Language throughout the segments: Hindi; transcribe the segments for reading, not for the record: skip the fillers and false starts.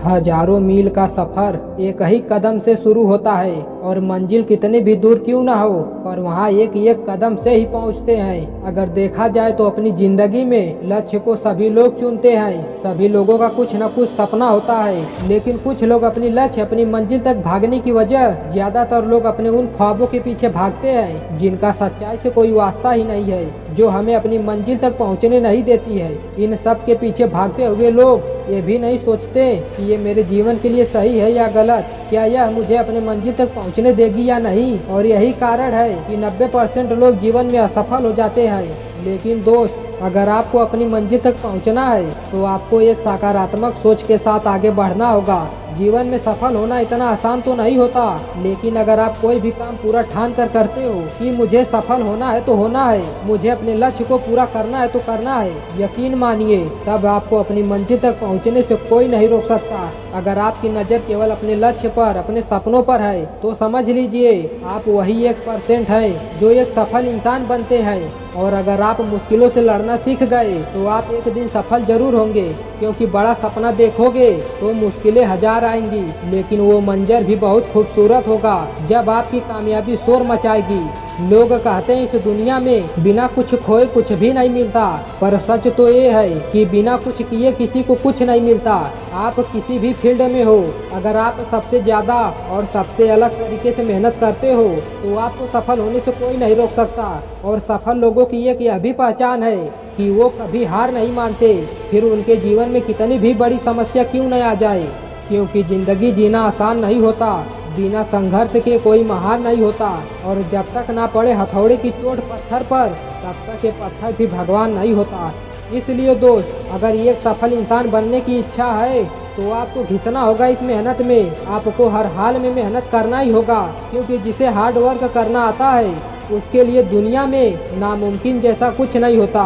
हजारों मील का सफर एक ही कदम से शुरू होता है और मंजिल कितनी भी दूर क्यों ना हो, पर वहाँ एक एक कदम से ही पहुँचते हैं। अगर देखा जाए तो अपनी जिंदगी में लक्ष्य को सभी लोग चुनते हैं। सभी लोगों का कुछ न कुछ सपना होता है, लेकिन कुछ लोग अपनी लक्ष्य अपनी मंजिल तक भागने की वजह ज्यादातर लोग अपने उन ख्वाबों के पीछे भागते हैं जिनका सच्चाई से कोई वास्ता ही नहीं है, जो हमें अपनी मंजिल तक पहुँचने नहीं देती है। इन सब के पीछे भागते हुए लोग ये भी नहीं सोचते कि ये मेरे जीवन के लिए सही है या गलत, क्या यह मुझे अपने मंजिल तक पहुंचने देगी या नहीं। और यही कारण है कि 90% लोग जीवन में असफल हो जाते हैं। लेकिन दोस्त, अगर आपको अपनी मंजिल तक पहुंचना है तो आपको एक सकारात्मक सोच के साथ आगे बढ़ना होगा। जीवन में सफल होना इतना आसान तो नहीं होता, लेकिन अगर आप कोई भी काम पूरा ठान कर करते हो कि मुझे सफल होना है तो होना है, मुझे अपने लक्ष्य को पूरा करना है तो करना है, यकीन मानिए तब आपको अपनी मंजिल तक पहुंचने से कोई नहीं रोक सकता। अगर आपकी नज़र केवल अपने लक्ष्य पर, अपने सपनों पर है तो समझ लीजिए आप वही 1% है जो एक सफल इंसान बनते हैं। और अगर आप मुश्किलों से लड़ना सीख गए तो आप एक दिन सफल जरूर होंगे, क्योंकि बड़ा सपना देखोगे तो मुश्किलें हजार आएंगी, लेकिन वो मंजर भी बहुत खूबसूरत होगा जब आपकी कामयाबी शोर मचाएगी। लोग कहते हैं इस दुनिया में बिना कुछ खोए कुछ भी नहीं मिलता, पर सच तो ये है कि बिना कुछ किए किसी को कुछ नहीं मिलता। आप किसी भी फील्ड में हो, अगर आप सबसे ज्यादा और सबसे अलग तरीके से मेहनत करते हो तो आपको सफल होने से कोई नहीं रोक सकता। और सफल लोगों की एक यह भी पहचान है कि वो कभी हार नहीं मानते, फिर उनके जीवन में कितनी भी बड़ी समस्या क्यों न आ जाए, क्योंकि जिंदगी जीना आसान नहीं होता, बिना संघर्ष के कोई महान नहीं होता। और जब तक ना पड़े हथौड़े की चोट पत्थर पर, तब तक ये पत्थर भी भगवान नहीं होता। इसलिए दोस्त, अगर एक सफल इंसान बनने की इच्छा है तो आपको घिसना होगा इस मेहनत में। आपको हर हाल में मेहनत करना ही होगा, क्योंकि जिसे हार्ड वर्क करना आता है उसके लिए दुनिया में नामुमकिन जैसा कुछ नहीं होता।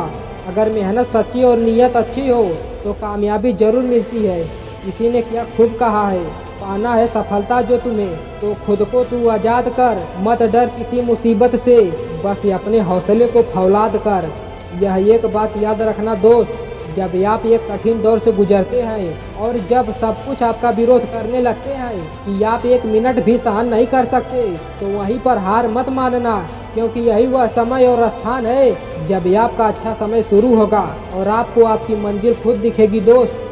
अगर मेहनत सच्ची और नीयत अच्छी हो तो कामयाबी जरूर मिलती है। किसी ने क्या खूब कहा है, पाना है सफलता जो तुम्हें तो खुद को तू आज़ाद कर, मत डर किसी मुसीबत से, बस अपने हौसले को फौलाद कर। यह एक बात याद रखना दोस्त, जब आप एक कठिन दौर से गुजरते हैं और जब सब कुछ आपका विरोध करने लगते हैं कि आप एक मिनट भी सहन नहीं कर सकते, तो वहीं पर हार मत मानना, क्योंकि यही वह समय और स्थान है जब आपका अच्छा समय शुरू होगा और आपको आपकी मंजिल खुद दिखेगी दोस्त।